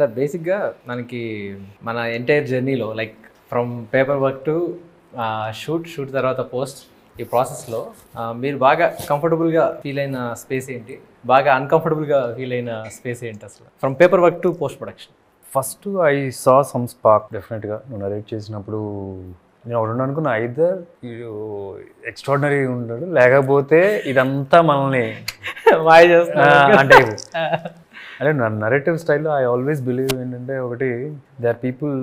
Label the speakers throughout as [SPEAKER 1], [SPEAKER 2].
[SPEAKER 1] Sir బేసిక్గా మనకి మన ఎంటైర్ జర్నీలో like from paper work to shoot తర్వాత పోస్ట్ ఈ ప్రాసెస్లో మీరు బాగా కంఫర్టబుల్గా ఫీల్ అయిన స్పేస్ ఏంటి, బాగా అన్కంఫర్టబుల్గా ఫీల్ అయిన స్పేస్ ఏంటి అసలు from paper work to post production?
[SPEAKER 2] First I saw some spark డెఫినెట్గా. నువ్వు నరేట్ చేసినప్పుడు నేను ఒకటి అనుకున్నా, ఐదర్ ఎక్స్ట్రాడినరీ ఉంటాడు లేకపోతే ఇదంతా మనల్ని అంటే అదే నరేటివ్ స్టైల్లో ఐ ఆల్వేస్ బిలీవ్ ఏంటంటే, ఒకటి దే ఆర్ పీపుల్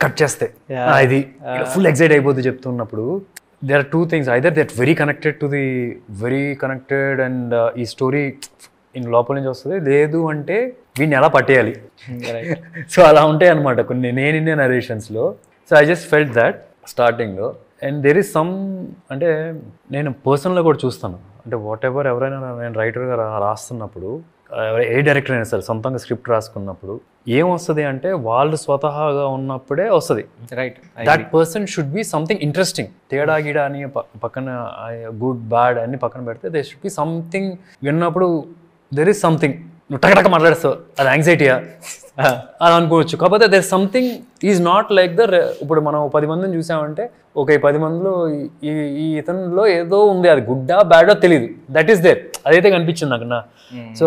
[SPEAKER 2] కట్ చేస్తే ఇది ఫుల్ ఎక్సైట్ అయిపోతుంది చెప్తున్నప్పుడు. there are two things, either they're very connected and ఈ స్టోరీ ఇన్ లోపల నుంచి వస్తుంది, లేదు అంటే వీడిని ఎలా పట్టేయాలి. సో అలా ఉంటాయి అనమాట కొన్ని నేను ఇన్నే నరేషన్స్లో. So I just felt that స్టార్టింగ్లో. అండ్ దెర్ ఈస్ సమ్, అంటే నేను పర్సనల్గా కూడా చూస్తాను, అంటే వాట్ ఎవర్ ఎవరైనా నేను రైటర్గా రాస్తున్నప్పుడు, ఏ డైరెక్టర్ అయినా సరే సొంతంగా స్క్రిప్ట్ రాసుకున్నప్పుడు ఏమొస్తుంది అంటే, వాళ్ళు స్వతహాగా ఉన్నప్పుడే వస్తుంది.
[SPEAKER 1] Right,
[SPEAKER 2] that person should be something interesting. తేడా గిడా అని పక్కన గుడ్ బ్యాడ్ అన్ని పక్కన పెడితే దే షుడ్ బి సంథింగ్. విన్నప్పుడు దెర్ ఈస్ సంథింగ్, నువ్వు టకటక మాట్లాడేస్తావు, అది యాంగ్జైటీయా అని అనుకోవచ్చు. కాకపోతే there something is not like ఇప్పుడు మనం 10 మందిని చూసామంటే, ఒక 10 మందిలో ఈ ఇతనిలో ఏదో ఉంది, అది గుడ్డా బ్యాడో తెలియదు, దట్ ఈస్ దేర్. అదైతే కనిపించింది నాకు. సో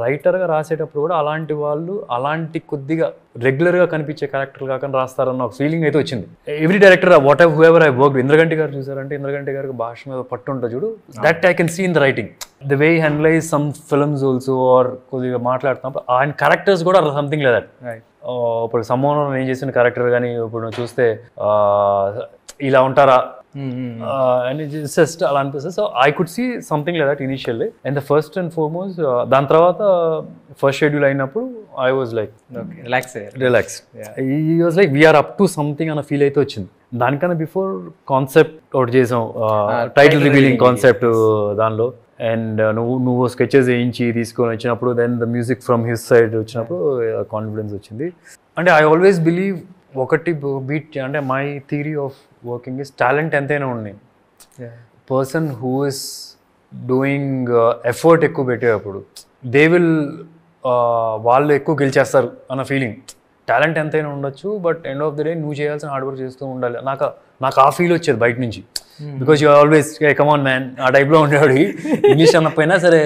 [SPEAKER 2] రైటర్గా రాసేటప్పుడు కూడా అలాంటి వాళ్ళు, అలాంటి కొద్దిగా రెగ్యులర్గా కనిపించే క్యారెక్టర్లు కాకుండా రాస్తారన్న ఒక ఫీలింగ్ అయితే వచ్చింది. Every director whatever whoever I work, Indraganti garu చూసారంటే, ఇంద్రగంటి గారికి భాష మీద పట్టు ఉంటుంది చూడు, that I can see in the writing. The way handles some films also, or కొద్దిగా మాట్లాడుతున్నప్పుడు ఆయన క్యారెక్టర్స్ కూడా సంథింగ్ లేదా. ఇప్పుడు సమ్మోహన్ నేను చేసిన క్యారెక్టర్ కానీ ఇప్పుడు చూస్తే ఇలా ఉంటారా అని జస్ట్ అలా అనిపిస్తుంది. So I could see something like that initially. And the first and foremost, దాని తర్వాత ఫస్ట్ షెడ్యూల్ అయినప్పుడు I was like relax. He was like we're up to something అన్న ఫీల్ అయితే వచ్చింది. దానికన్నా బిఫోర్ కాన్సెప్ట్ ఒకటి చేసాం, టైటిల్ రివీలింగ్ కాన్సెప్ట్ దానిలో. అండ్ నువ్వు స్కెచెస్ వేయించి తీసుకొని వచ్చినప్పుడు, then the music from his side వచ్చినప్పుడు కాన్ఫిడెన్స్ వచ్చింది. అంటే ఐ ఆల్వేస్ బిలీవ్ ఒకటి బీట్, అంటే my theory of working is talent ఎంతైనా ఉంది, person who is doing effort ఎక్కువ పెట్టేటప్పుడు దే విల్ వాళ్ళు ఎక్కువ గెలిచేస్తారు అన్న ఫీలింగ్. టాలెంట్ ఎంతైనా ఉండొచ్చు, but end of the day నువ్వు చేయాల్సిన హార్డ్ వర్క్ చేస్తూ ఉండాలి. నాకు ఆ ఫీల్ వచ్చేది బయట నుంచి, because you always come on man ఆ టైప్లో ఉండేవాడు, ఇంగ్లీష్ అన్నపోయినా సరే.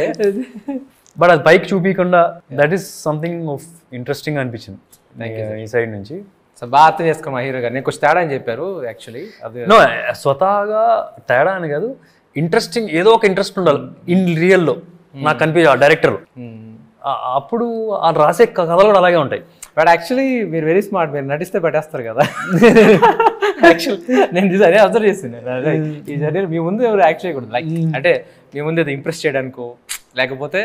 [SPEAKER 2] బట్ అది పైకి చూపించకుండా, that is something of interesting అనిపించింది ఈ సైడ్ నుంచి.
[SPEAKER 1] సో బాగా అర్థం చేసుకో మా హీరో గారు, నేను కొంచెం తేడా అని చెప్పారు యాక్చువల్లీ. అది
[SPEAKER 2] నో, స్వతహాగా తేడా అని కాదు, ఇంట్రెస్టింగ్ ఏదో ఒక ఇంట్రెస్ట్ ఉండాలి ఇన్ రియల్లో నాకు కనిపించే డైరెక్టర్. అప్పుడు ఆ రాసే కథలు కూడా అలాగే ఉంటాయి.
[SPEAKER 1] బట్ యాక్చువల్లీ మీరు వెరీ స్మార్ట్, మీరు నటిస్తే పెట్టేస్తారు కదా. యాక్చువల్లీ నేను అదే అబ్జర్వ్ చేస్తున్నాను, ఈ జర్నీ మీ ముందు ఎవరు యాక్ట్ చేయకూడదు. లైక్ అంటే మీ ముందు ఏదో ఇంప్రెస్ చేయడానికో, లేకపోతే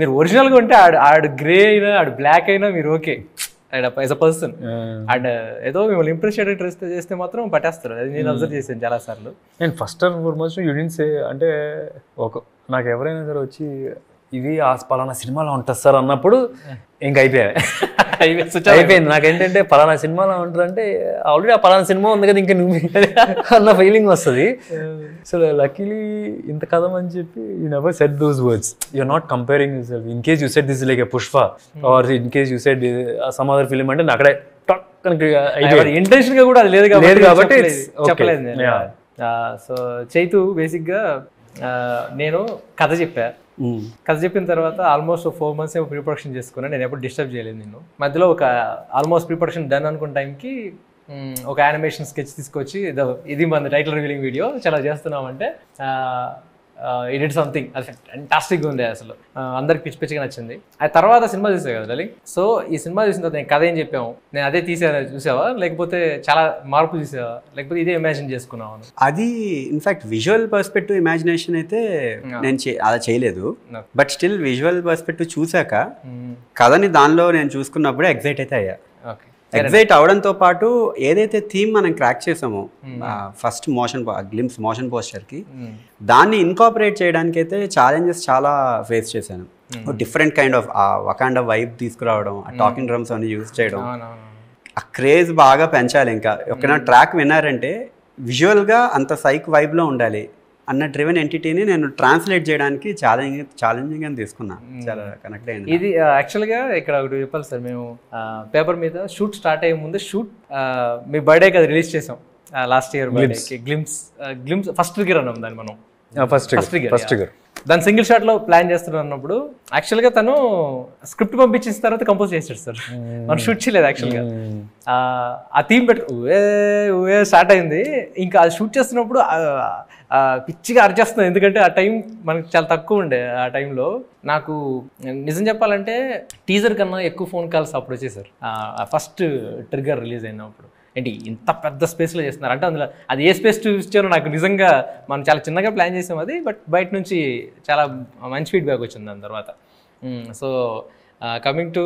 [SPEAKER 1] మీరు ఒరిజినల్గా ఉంటే ఆడు గ్రే అయినా ఆడు బ్లాక్ అయినా మీరు okay as a person. And ఏదో మిమ్మల్ని ఇంప్రెస్ చేయడానికి చేస్తే మాత్రం పట్టేస్తారు. అది నేను అబ్జర్వ్ చేశాను చాలా సార్లు.
[SPEAKER 2] నేను ఫస్ట్ అండ్ ఫార్మోస్ట్ యూనిట్స్ అంటే, నాకు ఎవరైనా సరే వచ్చి ఇది ఆ పలానా సినిమాలో ఉంటుంది సార్ అన్నప్పుడు ఇంక అయిపోయింది. నాకేంటంటే పలానా సినిమాలో ఉంటుందంటే ఆల్రెడీ ఆ పలానా సినిమా ఉంది కదా, ఇంకా నువ్వు అన్న ఫీలింగ్ వస్తుంది. సో లక్కీలీ ఇంత కథం అని చెప్పి you never set those words. You're not comparing yourself. In case you set this like a Pushpa, or in case you set some other film అంటే అక్కడే
[SPEAKER 1] ఇంటెన్షన్ గా కూడా అది లేదు కాబట్టి చెప్పలేదు. సో చైతు బేసిక్గా నేను కథ చెప్పిన తర్వాత ఆల్మోస్ట్ 4 months ఏమో ప్రీ ప్రొడక్షన్ చేసుకున్నాను. నేను ఎప్పుడు డిస్టర్బ్ చేయలేదు. నేను మధ్యలో ఒక ఆల్మోస్ట్ ప్రీ ప్రొడక్షన్ డన్ అనుకున్న టైంకి ఒక యానిమేషన్ స్కెచ్ తీసుకొచ్చి, ఇది మన టైటిల్ రివీలింగ్ వీడియో చాలా చేస్తున్నామంటే, ఎడిట్ సంథింగ్ అది ఫ్యాంటాస్టిక్గా ఉంది అసలు, అందరికి పిచ్చి పిచ్చిగా నచ్చింది. ఆ తర్వాత సినిమా చూసావు కదా డార్లింగ్. సో ఈ సినిమా చూసిన తర్వాత నేను కథ ఏం చెప్పాము, నేను అదే చూసావా, లేకపోతే చాలా మార్పులు చూసావా, లేకపోతే ఇదే ఇమాజిన్ చేసుకున్నావా?
[SPEAKER 3] అది ఇన్ఫాక్ట్ విజువల్ పర్స్పెక్టివ్ ఇమాజినేషన్ అయితే నేను అలా చేయలేదు. బట్ స్టిల్ విజువల్ పర్స్పెక్టివ్ చూసాక కథని దానిలో నేను చూసుకున్నప్పుడే ఎగ్జైట్ అయితే అయ్యా. ఎగ్జైట్ అవడంతో పాటు ఏదైతే థీమ్ మనం క్రాక్ చేసామో ఫస్ట్ గ్లిమ్స్ మోషన్ పోస్టర్కి, దాన్ని ఇన్కాపరేట్ చేయడానికి అయితే ఛాలెంజెస్ చాలా ఫేస్ చేశాను. డిఫరెంట్ కైండ్ ఆఫ్ వకాండా వైబ్ తీసుకురావడం, ఆ టాకింగ్ డ్రమ్స్ అన్ని యూజ్ చేయడం, ఆ క్రేజ్ బాగా పెంచాలి. ఇంకా ఒక ట్రాక్ విన్నారంటే విజువల్గా అంత సైక్ వైబ్లో ఉండాలి, అన్న డ్రివెన్ ఎంటిటీని నేను ట్రాన్స్లేట్ చేయడానికి ఛాలెంజింగ్ అని తీసుకున్నా. చాలా కనెక్ట్ అయింది.
[SPEAKER 1] ఇది యాక్చువల్గా ఇక్కడ ఒకటి చెప్పాలి సార్, మేము పేపర్ మీద షూట్ స్టార్ట్ అయ్యే ముందు మీ బర్త్డేకి అది రిలీజ్ చేసాం లాస్ట్ ఇయర్ బర్త్డేకి. గ్లిమ్స్ ఫస్ట్ ట్రిగర్ అన్నాం దాన్ని మనం. ఫస్ట్ ట్రిగర్ దాని సింగిల్ షాట్ లో ప్లాన్ చేస్తున్నప్పుడు యాక్చువల్గా తను స్క్రిప్ట్ పంపించిన తర్వాత కంపోజ్ చేసాడు సార్. మనం షూట్ చేయలేదు యాక్చువల్గా. ఆ థీమ్ ఊవే స్టార్ట్ అయింది. ఇంకా అది షూట్ చేస్తున్నప్పుడు పిచ్చిగా అర్చేస్తుంది, ఎందుకంటే ఆ టైం మనకి చాలా తక్కువ ఉండే. ఆ టైంలో నాకు నిజం చెప్పాలంటే టీజర్ కన్నా ఎక్కువ ఫోన్ కాల్స్ అప్పుడు వచ్చేసారు ఫస్ట్ ట్రిగర్ రిలీజ్ అయినప్పుడు. ఏంటి ఇంత పెద్ద స్పేస్లో చేస్తున్నారు అంటే, అందులో అది ఏ స్పేస్ చూపించారో నాకు నిజంగా, మనం చాలా చిన్నగా ప్లాన్ చేసాం అది, బట్ బయట నుంచి చాలా మంచి ఫీడ్బ్యాక్ వచ్చింది దాని తర్వాత. So coming to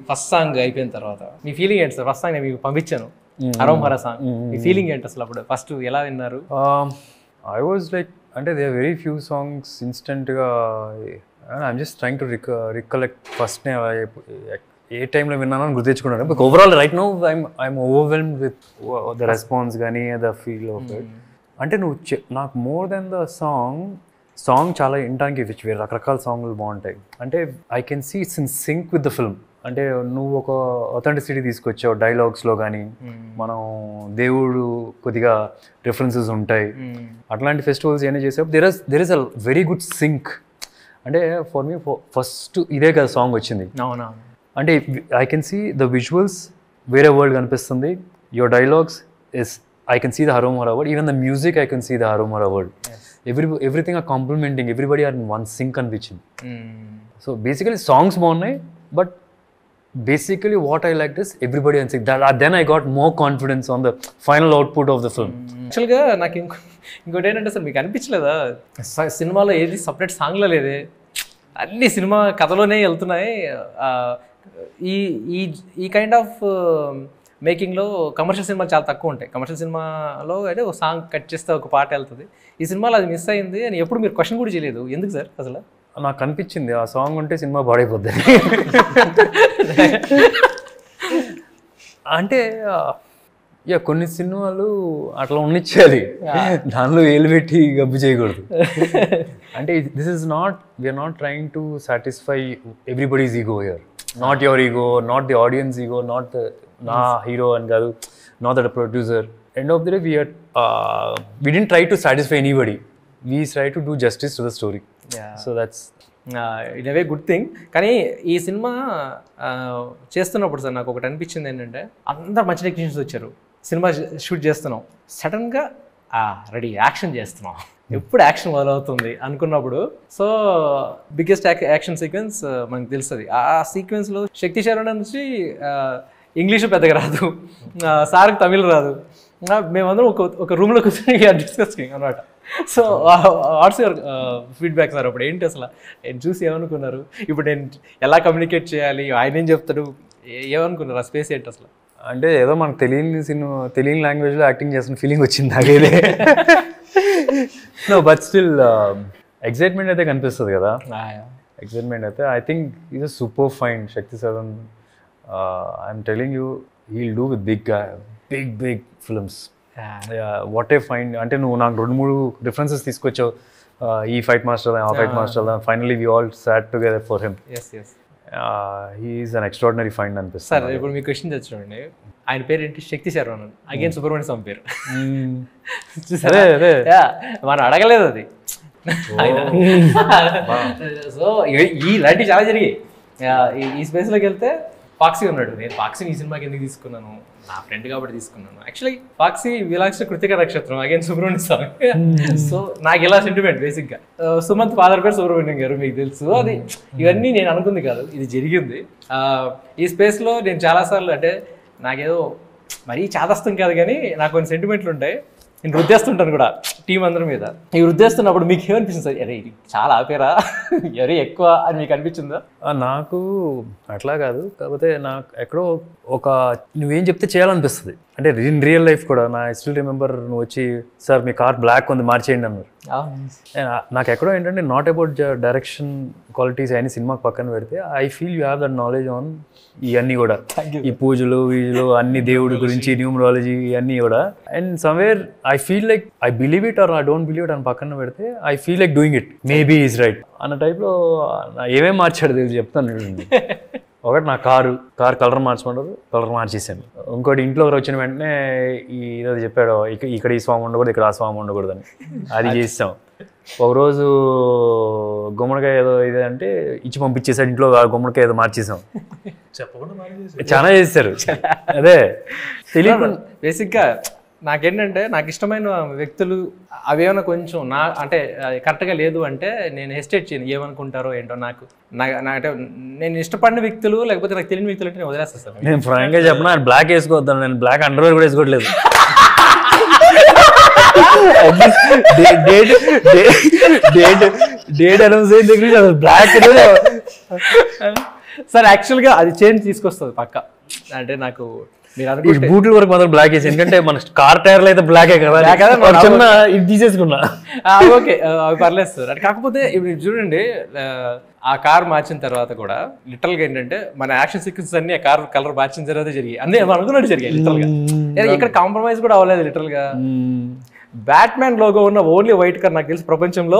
[SPEAKER 1] first song అయిపోయిన తర్వాత మీ ఫీలింగ్ ఏంటి సార్? ఫస్ట్ సాంగ్ నేను మీకు పంపించాను, హరోం హరా సాంగ్. మీ ఫీలింగ్ ఏంటి అసలు అప్పుడు ఫస్ట్ ఎలా విన్నారు?
[SPEAKER 2] ఐ వాజ్ లైక్, అంటే దే వెరీ ఫ్యూ సాంగ్స్ ఇన్స్టెంట్గా I'm just trying to recollect ఫస్ట్నే ఏ టైంలో విన్నానని గుర్తు తెచ్చుకున్నాను. But overall right now I'm overwhelmed with the response కానీ ద ఫీల్ ఆఫ్ ఇట్. అంటే నాకు మోర్ దెన్ ద సాంగ్ చాలా వినడానికి రకరకాల సాంగ్లు బాగుంటాయి. అంటే I can see it's in sync with the film. అంటే నువ్వు ఒక అథెంటిసిటీ తీసుకొచ్చావు డైలాగ్స్లో కానీ, మనం దేవుడు కొద్దిగా రిఫరెన్సెస్ ఉంటాయి. అట్లాంటి ఫెస్టివల్స్ ఏమైనా చేసావు, there is a very good sync. అంటే ఫర్ మీ ఫస్ట్ ఇదే కదా సాంగ్ వచ్చింది.
[SPEAKER 1] అవునా?
[SPEAKER 2] అంటే I can see the visuals, వేరే వరల్డ్ కనిపిస్తుంది. Your dialogues is I can see the Harom Hara world. Even the music I can see the Harom Hara world. Everything are complimenting, everybody are in one sync అనిపించింది. So basically songs బాగున్నాయి, but basically what I liked is everybody and saying that then I got more confidence on the final output of the film.
[SPEAKER 1] యాక్చువల్గా నాకు ఇంకోటి ఏంటంటే sir, మీకు అనిపించలేదా సినిమాలో ఏది సపరేట్ సాంగ్లో లేదే, అన్ని సినిమా కథలోనే వెళ్తున్నాయి. ఈ కైండ్ ఆఫ్ మేకింగ్లో కమర్షియల్ సినిమాలు చాలా తక్కువ ఉంటాయి. కమర్షియల్ సినిమాలో అంటే ఒక సాంగ్ కట్ చేస్తే ఒక పాట వెళ్తుంది. ఈ సినిమాలో అది మిస్ అయింది అని ఎప్పుడు మీరు క్వశ్చన్ కూడా చేయలేదు, ఎందుకు సార్? అసలు
[SPEAKER 2] నాకు అనిపించింది ఆ సాంగ్ ఉంటే సినిమా పాడైపోద్ది. అంటే కొన్ని సినిమాలు అట్లా ఉండిచ్చేది, దానిలో ఏలు పెట్టి గబ్బు చేయకూడదు. అంటే this is we're not trying to satisfy everybody's ego here. Not your ego, not the audience ego, not నా హీరో అని కాదు, not that producer. End of the day we didn't try to satisfy anybody. We try to do justice to the story. So that's
[SPEAKER 1] in a way good thing. కానీ ఈ cinema చేస్తున్నప్పుడు sir నాకు ఒకటి అనిపించింది ఏంటంటే, అందరు మంచి టెక్నీషియన్స్ వచ్చారు, సినిమా షూట్ చేస్తున్నాం, సడన్గా రెడీ యాక్షన్ చేస్తున్నాం, ఎప్పుడు యాక్షన్ మొదలవుతుంది అనుకున్నప్పుడు, సో బిగ్గెస్ట్ యాక్షన్ సీక్వెన్స్ మనకు తెలుస్తుంది. ఆ సీక్వెన్స్లో శక్తి శరవణ నుంచి ఇంగ్లీషు పెద్దగా రాదు, సార్కి తమిళ్ రాదు, మేమందరం ఒక రూమ్లో కూర్చొని డిస్కసింగ్ అనమాట. So what's your feedback sir? అప్పుడు ఏంటి అసలు నేను చూసి ఏమనుకున్నారు? ఇప్పుడు నేను ఎలా కమ్యూనికేట్ చేయాలి, ఆయన ఏం చెప్తాడు, ఏమనుకున్నారు? ఆ స్పేస్ ఏంటి అసలు?
[SPEAKER 2] అంటే ఏదో మనకు తెలియని లాంగ్వేజ్లో యాక్టింగ్ చేస్తున్న ఫీలింగ్ వచ్చింది నాకైతే. బట్ స్టిల్ ఎక్సైట్మెంట్ అయితే కనిపిస్తుంది కదా, ఎక్సైట్మెంట్ అయితే. I think is a super fine Shakti సదన్. I'm telling you, he'll do with big films. What a fine. అంటే నువ్వు నాకు 2-3 రిఫరెన్సెస్ తీసుకొచ్చావు, ఈ ఫైట్ మాస్టర్, ఆ fight master. Finally we all sat together for him. He is an extraordinary find అనిపిస్తుంది.
[SPEAKER 1] Sir ఇప్పుడు మీ క్వశ్చన్ తెచ్చుకోండి, ఆయన పేరు ఏంటి? శక్తి శరవణన్, అగైన్ సుబ్రహ్మణ్య స్వామి పేరు. మనం అడగలేదు అది. సో ఇలాంటివి చాలా జరిగాయి. ఈ స్పేస్లోకి వెళ్తే ఫాక్సీ ఉన్నాడు. నేను ఫాక్సీని ఈ సినిమాకి ఎందుకు తీసుకున్నాను, నా ఫ్రెండ్ కాబట్టి తీసుకున్నాను. యాక్చువల్లీ ఫాక్సీ విలాక్ష కృతిక నక్షత్రం, అగైన్ సుబ్రహ్మణ్య స్వామి. సో నాకు ఇలా సెంటిమెంట్ బేసిక్గా. సుమంత్ ఫాదర్ పేరు సుబ్రహ్మణ్యం గారు, మీకు తెలుసు. అది ఇవన్నీ నేను అనుకుంది కాదు, ఇది జరిగింది. ఈ స్పేస్లో నేను చాలాసార్లు, అంటే నాకేదో మరీ చాదస్తం కాదు కానీ నాకు కొన్ని సెంటిమెంట్లు ఉంటాయి. నేను రుద్దేస్తుంటాను కూడా టీం అందరి మీద. ఈ రుద్దేస్తున్నప్పుడు మీకు ఏమనిపిస్తుంది సార్? అరే ఇది చాలా ఆపేరా, ఎవరి ఎక్కువ అని మీకు అనిపించిందా?
[SPEAKER 2] నాకు అట్లా కాదు, కాకపోతే నాకు ఎక్కడో నువ్వేం చెప్తే చేయాలనిపిస్తుంది. అంటే ఇన్ రియల్ లైఫ్ కూడా నా స్టిల్ రిమెంబర్, నువ్వు వచ్చి సార్ మీ కార్ బ్లాక్ ఉంది మార్చేయండి అన్నారు. నాకు ఎక్కడో ఏంటంటే నాట్ అబౌట్ డైరెక్షన్ క్వాలిటీస్ అని సినిమాకి పక్కన పెడితే, I feel you have that knowledge on ఇవన్నీ కూడా, ఈ పూజలు వీజులు అన్ని దేవుడి గురించి, న్యూమరాలజీ ఇవన్నీ కూడా. And somewhere I feel like I believe it or I don't believe అని పక్కన పెడితే I feel like doing it maybe is right అన్న టైప్లో ఏమేమి మార్చాడు తెలిసి చెప్తాను. ఒకటి నా కారు కలర్ మార్చమంటారు, కలర్ మార్చేసాను. ఇంకోటి ఇంట్లో వచ్చిన వెంటనే ఏదో చెప్పాడు, ఇక్కడ ఈ స్వామి ఉండకూడదు, ఇక్కడ ఆ స్వామి ఉండకూడదు అని, అది చేసాం. ఒకరోజు గుమ్మడికాయ ఏదో ఇదే అంటే ఇచ్చి పంపించేసాడు, ఇంట్లో గుమ్మడికాయ ఏదో మార్చేసాం. చాలా చేశారు. అదే తెలియదు.
[SPEAKER 1] బేసిక్గా నాకేంటంటే నాకు ఇష్టమైన వ్యక్తులు అవేమైనా కొంచెం నా అంటే కరెక్ట్గా లేదు అంటే నేను హెసిటేట్ చేయను, ఏమనుకుంటారో ఏంటో. నాకు అంటే నేను ఇష్టపడిన వ్యక్తులు లేకపోతే నాకు తెలియని వ్యక్తులు అంటే నేను వదిలేస్తాను.
[SPEAKER 2] నేను ఫ్రాంక్గా చెప్పిన బ్లాక్ వేసుకోవద్దాను, నేను బ్లాక్ అండర్వేర్ కూడా వేసుకోవట్లేదు. డేట్ అనౌన్స్ అయిన దగ్గర నుంచి బ్లాక్
[SPEAKER 1] సార్ యాక్చువల్గా అది చేంజ్ తీసుకొస్తుంది పక్క. అంటే నాకు మీరు
[SPEAKER 2] బూట్ల వరకు మాత్రం బ్లాక్ వేసి, ఎందుకంటే మన కార్ టైర్లు అయితే బ్లాకే కదా, చిన్న ఇది తీసేసుకున్నా.
[SPEAKER 1] ఓకే అవి పర్లేదు సార్. అంటే కాకపోతే ఇప్పుడు చూడండి, ఆ కార్ మార్చిన తర్వాత కూడా లిటరల్ గా ఏంటంటే మన యాక్షన్ సీక్వెన్స్ అన్ని ఆ కార్ కలర్ మార్చిన తర్వాత జరిగాయి, అన్నీ అనుకున్నట్టు జరిగాయి లిటరల్ గా. ఇక్కడ కాంప్రమైజ్ కూడా అవ్వలేదు లిటరల్ గా. బ్యాట్మ్యాన్ లోగో ఉన్న ఓన్లీ వైట్ కార్ నాకు తెలిసి ప్రపంచంలో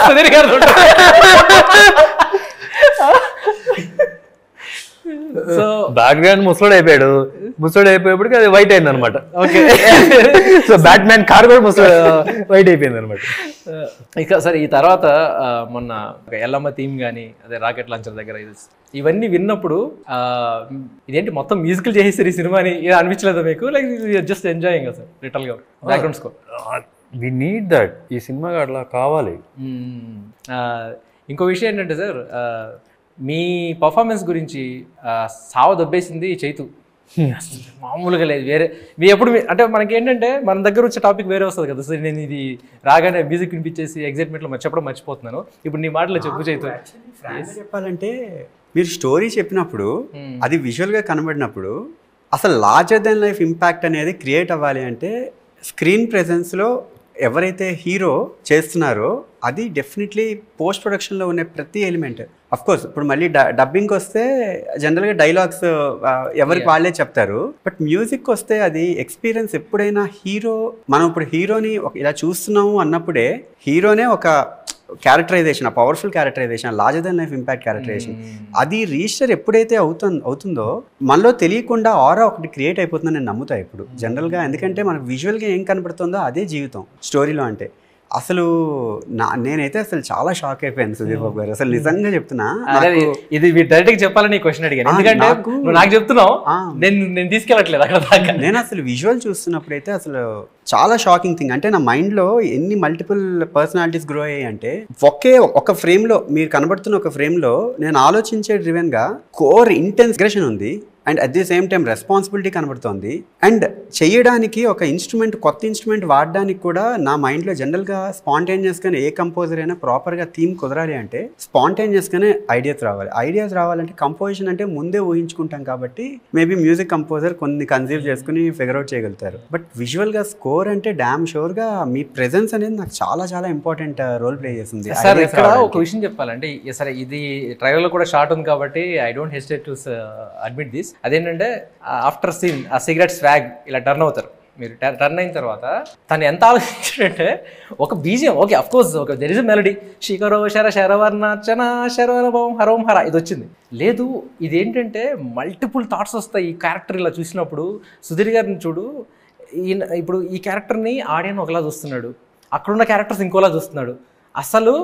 [SPEAKER 1] సుధీర్ గారు. సో
[SPEAKER 2] బ్యాక్గ్రౌండ్ ముసలోడు అయిపోయేప్పటికి అది వైట్ అయింది అనమాట. ఓకే, సో బ్యాట్మ్యాన్ కార్ కూడా ముసలోడు వైట్ అయిపోయింది అనమాట.
[SPEAKER 1] ఇక సరే, ఈ తర్వాత మొన్న ఎల్లమ్మ థీమ్ కానీ అదే రాకెట్ లాంచర్ దగ్గర ఇవన్నీ విన్నప్పుడు ఇదేంటి మొత్తం మ్యూజికల్ చేసేసారు ఈ సినిమాని అనిపించలేదా మీకు? Like just enjoying sir little గా background score.
[SPEAKER 2] We need that, ఈ సినిమాకి అట్లా కావాలి.
[SPEAKER 1] ఇంకో విషయం ఏంటంటే సార్, మీ పర్ఫార్మెన్స్ గురించి సావ దొబ్బేసింది చైతు. మామూలుగా లేదు. వేరే మీ ఎప్పుడు అంటే మనకి ఏంటంటే మన దగ్గర వచ్చే టాపిక్ వేరే వస్తుంది కదా సార్. నేను ఇది రాగానే మ్యూజిక్ వినిపించేసి ఎగ్జైట్మెంట్లో చెప్పడం మర్చిపోతున్నాను. ఇప్పుడు నీ మాటలో చెప్పు చైతు.
[SPEAKER 3] చెప్పాలంటే మీరు స్టోరీ చెప్పినప్పుడు అది విజువల్గా కనబడినప్పుడు అసలు లార్జర్ దెన్ లైఫ్ ఇంపాక్ట్ అనేది క్రియేట్ అవ్వాలి అంటే స్క్రీన్ ప్రెజెన్స్లో ఎవరైతే హీరో చేస్తున్నారో అది డెఫినెట్లీ పోస్ట్ ప్రొడక్షన్లో ఉన్న ప్రతి ఎలిమెంట్. అఫ్ కోర్స్ ఇప్పుడు మళ్ళీ డబ్బింగ్కి వస్తే జనరల్గా డైలాగ్స్ ఎవరికి వాళ్ళే చెప్తారు, బట్ మ్యూజిక్ వస్తే అది ఎక్స్పీరియన్స్. ఎప్పుడైనా హీరో మనం ఇప్పుడు హీరోని ఇలా చూస్తున్నాము అన్నప్పుడే హీరోనే ఒక క్యారెక్టరైజేషన్, ఆ powerful characterisation, larger than life impact characterisation, అది రిజిస్టర్ ఎప్పుడైతే అవుతుందో మనలో తెలియకుండా ఆరా ఒకటి క్రియేట్ అయిపోతుందని నేను నమ్ముతా ఇప్పుడు జనరల్గా. ఎందుకంటే మనకు విజువల్గా ఏం కనపడుతుందో అదే జీవితం స్టోరీలో. అంటే అసలు నేనైతే అసలు చాలా షాక్ అయిపోయాను సుధీర్ బాబు గారు, అసలు నిజంగా చెప్తున్నా.
[SPEAKER 1] ఇది డైరెక్ట్ గా చెప్పాలని క్వశ్చన్ అడిగాను, ఎందుకంటే నాకు చెప్తున్నావు, నేను తీసుకెళ్ళట్లేదు అక్కడ దాకా.
[SPEAKER 3] నేను అసలు విజువల్ చూస్తున్నప్పుడు అయితే అసలు చాలా షాకింగ్ థింగ్. అంటే నా మైండ్లో ఎన్ని మల్టిపుల్ పర్సనాలిటీస్ గ్రో అయ్యాయి అంటే ఒక ఫ్రేమ్లో మీరు కనబడుతున్న ఒక ఫ్రేమ్లో నేను ఆలోచించే డ్రివెన్గా కోర్ ఇంటెన్స్ అగ్రెషన్ ఉంది, and at the same time responsibility కనబడుతోంది. అండ్ చేయడానికి ఒక ఇన్స్ట్రుమెంట్, కొత్త ఇన్స్ట్రుమెంట్ వాడడానికి కూడా నా మైండ్లో జనరల్గా స్పాంటేనియస్గానే ఏ కంపోజర్ అయినా ప్రాపర్గా థీమ్ కుదరాలి అంటే స్పాంటేనియస్గానే ఐడియాస్ రావాలంటే కంపోజిషన్ అంటే ముందే ఊహించుకుంటాం కాబట్టి మేబీ మ్యూజిక్ కంపోజర్ కొన్ని కన్సీవ్ చేసుకుని ఫిగర్ అవుట్ చేయగలుగుతారు. బట్ విజువల్గా స్కోర్ అంటే డామ్ షూర్గా మీ ప్రెజెన్స్ అనేది నాకు చాలా చాలా ఇంపార్టెంట్ రోల్ ప్లే చేస్తుంది.
[SPEAKER 1] సార్ ఇక్కడ ఒక విషయం చెప్పాలంటే, సరే ఇది ట్రైలర్లో కూడా షార్ట్ ఉంది కాబట్టి I don't hesitate to admit this. అదేంటంటే ఆఫ్టర్ సీన్ ఆ సిగరెట్ స్వాగ్ ఇలా టర్న్ అవుతారు, మీరు టర్న్ అయిన తర్వాత తను ఎంత ఆలోచించాడంటే ఒక బీజియం, ఓకే అఫ్ కోర్స్ ఒక దెర్ ఇస్ ఎ మెలడీ, శిఖరో శర శరవర్ణర్చన శరవరభం హరోం హర ఇది వచ్చింది. లేదు, ఇదేంటంటే మల్టిపుల్ థాట్స్ వస్తాయి ఈ క్యారెక్టర్ ఇలా చూసినప్పుడు. సుధీర్ గారిని చూడు, ఇప్పుడు ఈ క్యారెక్టర్ని ఆడియన్ ఒకలా చూస్తున్నాడు, అక్కడున్న క్యారెక్టర్స్ ఇంకోలా చూస్తున్నాడు. అసలు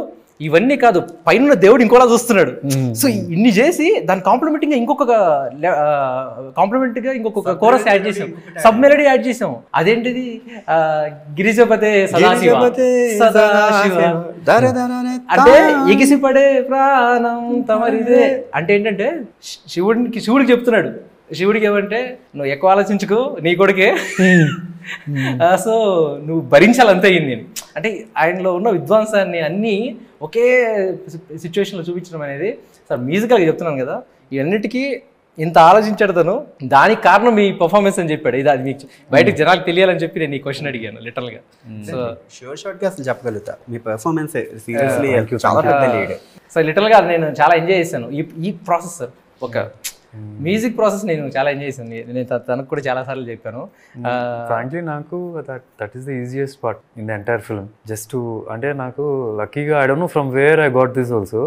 [SPEAKER 1] ఇవన్నీ కాదు, పైన దేవుడు ఇంకోలా చూస్తున్నాడు. సో ఇన్ని చేసి దాని కాంప్లిమెంటింగ్ గా ఇంకొక కోరస్ యాడ్ చేసాం, సబ్ మెలడీ యాడ్ చేసాం. అదేంటిది గిరిజపతే సదాశివ అంటే ఎగిసిపడే ప్రాణం తమరిదే అంటే ఏంటంటే శివుడికి చెప్తున్నాడు. శివుడికి ఏమంటే నువ్వు ఎక్కువ ఆలోచించుకో, నీ కొడుకే, సో నువ్వు భరించాలంతే అయింది అని. అంటే ఆయనలో ఉన్న విద్వాంసాన్ని అన్నీ ఒకే సిచ్యువేషన్లో చూపించడం అనేది సార్ మ్యూజికల్గా చెప్తున్నాను కదా, ఇవన్నిటికీ ఇంత ఆలోచించాడు తను. దానికి కారణం మీ పర్ఫార్మెన్స్ అని చెప్పాడు. ఇది అది మీకు బయటకు జనాలకు తెలియాలని చెప్పి నేను ఈ క్వశ్చన్ అడిగాను లిటరల్గా. సో
[SPEAKER 3] షార్ట్గా అసలు చెప్పగలుగుతా మీ పర్ఫార్మెన్స్ సీరియస్లీ చాలా పెద్ద లీడ్.
[SPEAKER 1] సో లిటరల్గా నేను చాలా ఎంజాయ్ చేశాను ఈ ప్రాసెస్ సార్. ఒక మ్యూజిక్ ప్రాసెస్ నేను చాలా ఎంజాయ్ చేశాను. నేను తనకు కూడా చాలా సార్లు చెప్పాను.
[SPEAKER 2] ఫ్రాంక్లీ నాకు that is the easiest part in the entire film. Just అంటే నాకు లక్కీగా I don't know from where I got this also.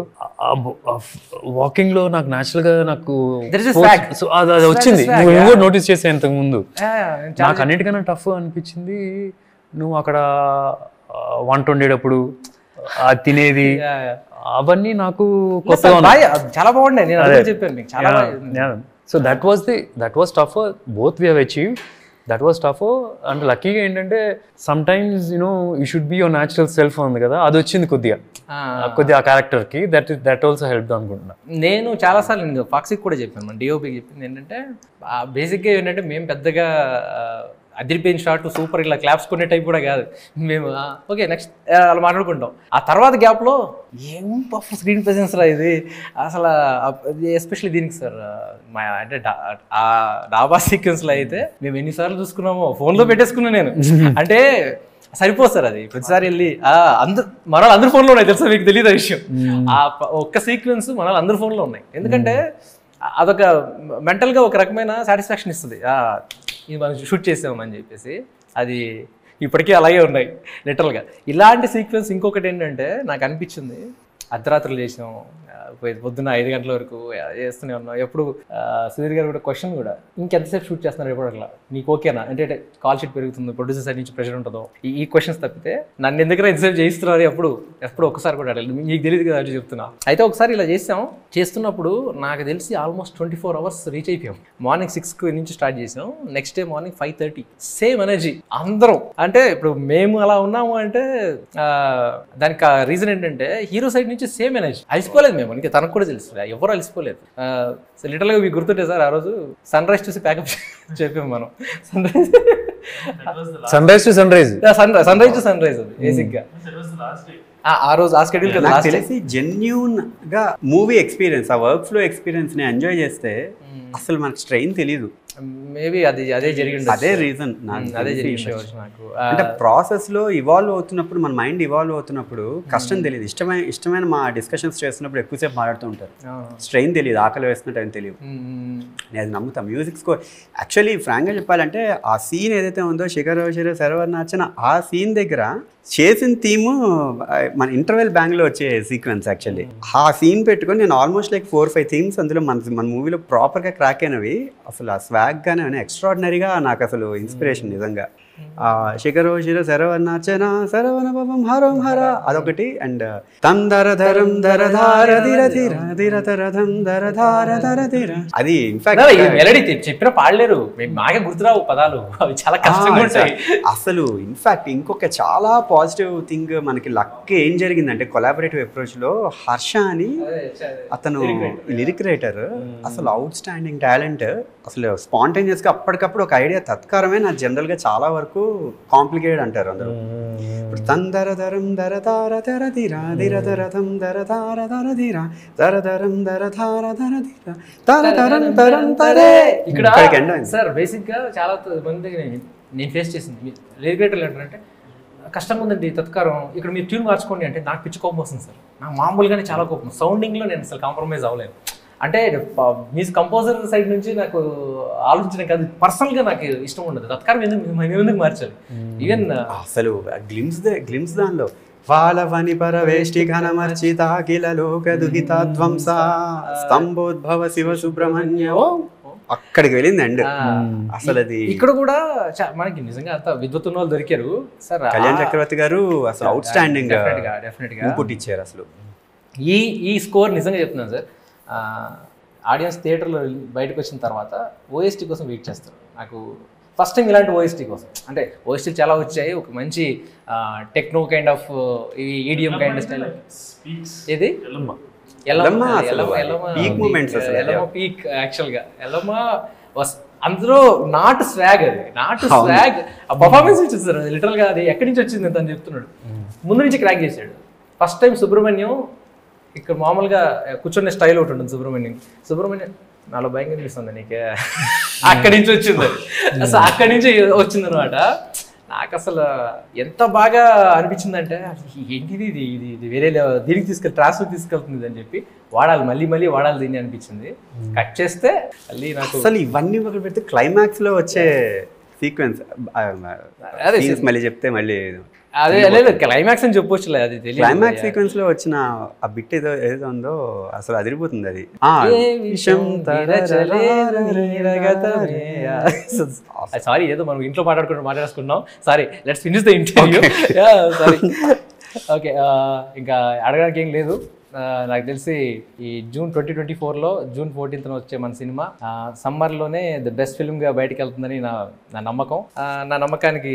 [SPEAKER 2] Walking లో నాకు న్యాచురల్ గా నాకు అది వచ్చింది. నువ్వు కూడా నోటీస్ చేసే ఇంతకు ముందు. నాకు అన్నిటికన్నా టఫ్ అనిపించింది నువ్వు అక్కడ వంట వండేటప్పుడు తినేది అవన్నీ నాకు కొత్తగా
[SPEAKER 1] చాలా బాగుండే. నేను చెప్పాను మీకు చాలా.
[SPEAKER 2] So that was tough. Both we have achieved. That was tough. అంటే లక్కీగా ఏంటంటే some times you know you should be your natural self ఉంది కదా, అది వచ్చింది కొద్దిగా ఆ క్యారెక్టర్కి. దట్ ఆల్సో హెల్ప్ అనుకుంటున్నా.
[SPEAKER 1] నేను చాలాసార్లు నేను ఫాక్సీకి కూడా చెప్పాను, మన డిఓపికి చెప్పింది ఏంటంటే బేసిక్గా ఏంటంటే మేము పెద్దగా అదిరిపోయిన షాట్ సూపర్ ఇలా క్లాప్స్ కొనే టైప్ కూడా కాదు మేము. ఓకే నెక్స్ట్ అలా మాట్లాడుకుంటాం. ఆ తర్వాత గ్యాప్లో ఏం పఫ్ స్క్రీన్ ప్రెజెన్స్ రా ఇది అసలు. ఎస్పెషల్లీ దీనికి సార్ మా అంటే ఆ డాబా సీక్వెన్స్లో అయితే మేము ఎన్నిసార్లు చూసుకున్నామో ఫోన్లో పెట్టేసుకున్నాను నేను. అంటే సరిపోదు సార్ అది ప్రతిసారి వెళ్ళి మన అందరి ఫోన్లో ఉన్నాయి తెలుసా మీకు తెలియదు ఆ విషయం. ఆ ఒక్క సీక్వెన్స్ మన అందరి ఫోన్లో ఉన్నాయి. ఎందుకంటే అదొక మెంటల్గా ఒక రకమైన సాటిస్ఫాక్షన్ ఇస్తుంది. ఇది మనం షూట్ చేసామని చెప్పేసి. అది ఇప్పటికీ అలాగే ఉన్నాయి లిటరల్గా. ఇలాంటి సీక్వెన్స్ ఇంకొకటి ఏంటంటే నాకు అనిపించింది, అర్ధరాత్రులు చేసాం, పొద్దున్న 5 గంటల వరకు చేస్తూనే ఉన్నాం. ఎప్పుడు సుధీర్ గారు కూడా క్వశ్చన్ కూడా ఇంకెంతసేపు షూట్ చేస్తున్నారు ఎప్పుడు అట్లా, నీకు ఓకేనా అంటే కాల్ షీట్ పెరుగుతుంది, ప్రొడ్యూసర్ సైడ్ నుంచి ప్రెషర్ ఉంటుందో, ఈ క్వశ్చన్స్ తప్పితే నన్ను ఎందుకైనా ఎంతసేపు చేయిస్తున్నారు ఎప్పుడు ఒక్కసారి కూడా అడగలేదు. మీకు తెలియదు కదా అంటే చెప్తున్నా. అయితే ఒకసారి ఇలా చేస్తున్నప్పుడు నాకు తెలిసి ఆల్మోస్ట్ 24 hours రీచ్ అయిపోయాం. మార్నింగ్ 6 నుంచి స్టార్ట్ చేసాం, next day morning 5:30. Same energy అందరం. అంటే ఇప్పుడు మేము అలా ఉన్నాము అంటే దానికి రీజన్ ఏంటంటే హీరో సైడ్ నుంచి సేమ్ ఎనర్జీ. అలసిపోలేదు మేము, ఇంకా తనకు కూడా తెలుసు, ఎవరు అలసిపోలేదు. లిటరల్గా మీకు గుర్తుంటే సార్ ఆ రోజు సన్ రైజ్ చూసి ప్యాకప్ చెప్పాము మనం.
[SPEAKER 2] Sunrise to sunrise
[SPEAKER 1] అది బేసిక్గా ఆ రోజు ఆ షెడ్యూల్ కదా.
[SPEAKER 3] తెలిసి జెన్యూన్ గా మూవీ ఎక్స్పీరియన్స్, ఆ వర్క్ ఫ్లో ఎక్స్పీరియన్స్ ని ఎంజాయ్ చేస్తే అసలు మనకు స్ట్రెయిన్ తెలియదు.
[SPEAKER 1] మేబీ అదే జరిగింది.
[SPEAKER 3] అదే రీజన్
[SPEAKER 1] అదే జరిగింది నాకు.
[SPEAKER 3] అంటే ప్రాసెస్ లో ఇవాల్వ్ అవుతున్నప్పుడు, మన మైండ్ ఇవాల్వ్ అవుతున్నప్పుడు కష్టం తెలియదు. ఇష్టమైన మా డిస్కషన్స్ చేస్తున్నప్పుడు ఎక్కువసేపు మాట్లాడుతూ ఉంటారు, స్ట్రెయిన్ తెలియదు, ఆకలి వేస్తున్న టైం తెలియదు. నేను అది నమ్ముతాను. మ్యూజిక్ స్కోర్ యాక్చువల్లీ ఫ్రాంక్గా చెప్పాలంటే ఆ సీన్ ఏదైతే ఉందో శిఖర్ సర్వర్నాచన, ఆ సీన్ దగ్గర చేసిన థీము మన ఇంటర్వెల్ బ్యాంగ్లో వచ్చే సీక్వెన్స్. యాక్చువల్లీ ఆ సీన్ పెట్టుకొని నేను ఆల్మోస్ట్ లైక్ 4-5 థీమ్స్ అందులో మన మూవీలో ప్రాపర్గా క్రాక్ అయినవి. అసలు ఆ స్వాగ్ గానే ఎక్స్ట్రాడినరీగా నాకు అసలు ఇన్స్పిరేషన్ నిజంగా. శిఖర్ శరవన్నాచన సరవణ పవం హరం హర అదొకటి. అండ్ తందరధరం దరధార ధిర ధిర ధిరధరధం దరధార ధర ధిర, అది ఇన్ఫాక్ట్
[SPEAKER 1] మెలడీ చెప్పిన పాడలేరు, బాగా గుర్తురావు పదాలు, అవి చాలా కష్టంగా ఉంటాయి
[SPEAKER 3] అసలు. ఇన్ఫాక్ట్ ఇంకొక చాలా పాజిటివ్ థింగ్ మనకి లక్ ఏం జరిగిందంటే కొలాబరేటివ్ అప్రోచ్ లో హర్ష అని అతను లిరిక్ రైటర్, అసలు అవుట్ స్టాండింగ్ టాలెంట్. అసలు స్పాంటేనియస్ గా అప్పటికప్పుడు ఒక ఐడియా తత్కారమే. నాకు జనరల్ గా చాలా వరకు కాంప్లికేటెడ్ అంటారు అందరూ. ఇప్పుడు తందరధరం దరధార ధర ధిర ధిరధరధం దరధార ధర ధిర దరధరం దరధార ధర ధిర తరధరం తరం తరే.
[SPEAKER 1] ఇక్కడ సార్ బేసిక్ గా చాలా మంది నేను ఫేస్ చేసింది లిరిక్ రైటర్లు ఏంటంటే కష్టంగా ఉందండి తత్కారం, ఇక్కడ మీరు ట్యూన్ మార్చుకోండి అంటే నాకు పిచ్చి కోపం వస్తుంది సార్. నాకు మామూలుగానే చాలా కోపం. సౌండింగ్లో నేను అసలు కాంప్రమైజ్ అవ్వలేను. అంటే మ్యూజిక్ కంపోజర్ సైడ్ నుంచి నాకు ఆలోచించడం కాదు, పర్సనల్గా నాకు ఇష్టం ఉండదు. తత్కారం ఎందుకు మార్చాలి. ఈవెన్
[SPEAKER 3] అసలు గ్లిమ్స్ దానిలో వాళ్ళవని పరవేష్టి ఘనమర్చిత అఖిల లోక దుహితాధ్వంస స్తంభోద్భవ శివ సుబ్రహ్మణ్య అక్కడికి వెళ్ళింది అండ్ అసలు అది. ఇక్కడ
[SPEAKER 1] కూడా మనకి నిజంగా అంత విద్వత్తున్న వాళ్ళు దొరికారు సార్.
[SPEAKER 3] కళ్యాణ్ చక్రవర్తి గారు అసలు అవుట్ స్టాండింగ్ ఇన్పుట్ ఇచ్చారు. అసలు
[SPEAKER 1] ఈ స్కోర్ నిజంగా చెప్తున్నాను సార్, ఆడియన్స్ థియేటర్లో బయటకు వచ్చిన తర్వాత ఓఎస్టీ కోసం వెయిట్ చేస్తారు. నాకు ఫస్ట్ టైం ఇలాంటి ఓఎస్టీ కోసం, అంటే ఓఎస్టీ చాలా వచ్చాయి, ఒక మంచి techno kind of ఈడియం kind style. ఇది పీక్ యాక్చువల్గా ఎల్లమ్మ అందులో నాట్ స్వాగ్, అది నాట్ స్వాగ్ ఆ పర్ఫార్మెన్స్ ఇచ్చింది సార్. లిటరల్గా అది ఎక్కడి నుంచి వచ్చింది అని తను చెప్తున్నాడు, ముందు నుంచి క్రాక్ చేశాడు. ఫస్ట్ టైం సుబ్రహ్మణ్యం ఇక్కడ మామూలుగా కూర్చునే స్టైల్ ఒకటి ఉంటుంది సుబ్రహ్మణ్యం నాలో భయంగా అనిపిస్తుంది నీకే, అక్కడి నుంచి వచ్చింది అసలు, అక్కడి నుంచి వచ్చింది అనమాట. నాకు అసలు ఎంత బాగా అనిపించిందంటే ఏంటిది ఇది ఇది ఇది వేరే దీనికి ట్రాన్స్ఫర్ తీసుకెళ్తుంది అని చెప్పి వాడాలి మళ్ళీ వాడాలి దీన్ని అనిపించింది. కట్ చేస్తే మళ్ళీ నాకు
[SPEAKER 3] అసలు ఇవన్నీ ఒకటి పెడితే క్లైమాక్స్ లో వచ్చే సీక్వెన్స్ మళ్ళీ చెప్తే మళ్ళీ
[SPEAKER 1] అదే లేదు క్లైమాక్స్ అని చెప్పొచ్చులే, అది తెలియదు.
[SPEAKER 3] క్లైమాక్స్ సీక్వెన్స్ లో వచ్చిన ఆ బిట్ ఏదో ఉందో అసలు అదిరిపోతుంది అది.
[SPEAKER 1] సారీ ఏదో మనం ఇంట్లో మాట్లాడేసుకున్నాం. Sorry, let's finish the interview. Sorry. Okay, ఇంకా అడగడానికి ఏం లేదు. నాకు తెలిసి ఈ జూన్ 2024లో జూన్ 14th వచ్చే మన సినిమా సమ్మర్లోనే ద బెస్ట్ ఫిల్మ్గా బయటకు వెళ్తుందని నా నమ్మకం. నా నమ్మకానికి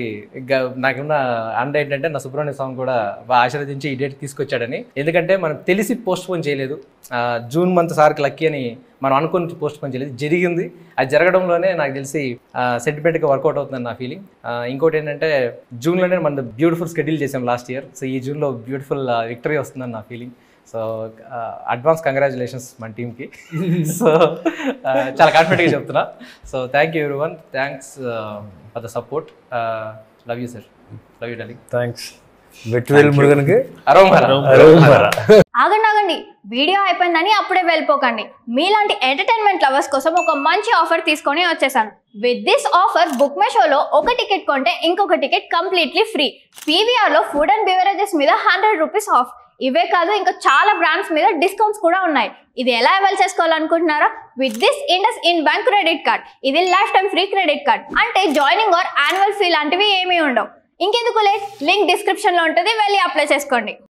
[SPEAKER 1] నాకున్న అండ ఏంటంటే నా సుబ్రహ్మణ్య స్వామి కూడా బాగా ఆశీర్వదించి ఈ డేట్ తీసుకొచ్చాడని. ఎందుకంటే మనం తెలిసి పోస్ట్ పోన్ చేయలేదు, జూన్ మంత్ సార్కి లక్కీ అని మనం అనుకుని పోస్ట్ పోన్ చేయలేదు, జరిగింది. అది జరగడంలోనే నాకు తెలిసి సెంటిమెంట్గా వర్కౌట్ అవుతుందని నా ఫీలింగ్. ఇంకోటి ఏంటంటే జూన్లోనే మనం బ్యూటిఫుల్ షెడ్యూల్ చేసాం లాస్ట్ ఇయర్. సో ఈ జూన్లో బ్యూటిఫుల్ విక్టరీ వస్తుందని నా ఫీలింగ్. సో అడ్వాన్స్ కంగ్రాచులేషన్స్ మన టీమ్కి. సో చాలా కాన్ఫిడెంట్గా చెప్తున్నా. So thank you everyone, thanks for the support. Love you sir, love you darling.
[SPEAKER 2] Thanks. వెట్వేల్ మురుగన్కి
[SPEAKER 4] ఆగండి, వీడియో అయిపోయిందని అప్పుడే వెళ్ళిపోకండి. మీలాంటి ఎంటర్టైన్మెంట్ లవర్స్ కోసం ఒక మంచి ఆఫర్ తీసుకొని వచ్చేసాను. విత్ దిస్ ఆఫర్ బుక్ మై షోలో ఒక టికెట్ కొంటే ఇంకొక టికెట్ కంప్లీట్లీ ఫ్రీ. పీవీఆర్లో ఫుడ్ అండ్ బెవరేజెస్ మీద 100 రూపీస్ ఆఫ్. ఇవే కాదు, ఇంకా చాలా బ్రాండ్స్ మీద డిస్కౌంట్స్ కూడా ఉన్నాయి. ఇది ఎలా అవైల్ చేసుకోవాలనుకుంటున్నారా? With this IndusInd bank credit card. ఇది lifetime free credit card. అంటే జాయినింగ్ ఆర్ యాన్యువల్ ఫీ లాంటివి ఏమీ ఉండవు. ఇంకెందుకు లేట్, లింక్ డిస్క్రిప్షన్లో ఉంటుంది, వెళ్ళి అప్లై చేసుకోండి.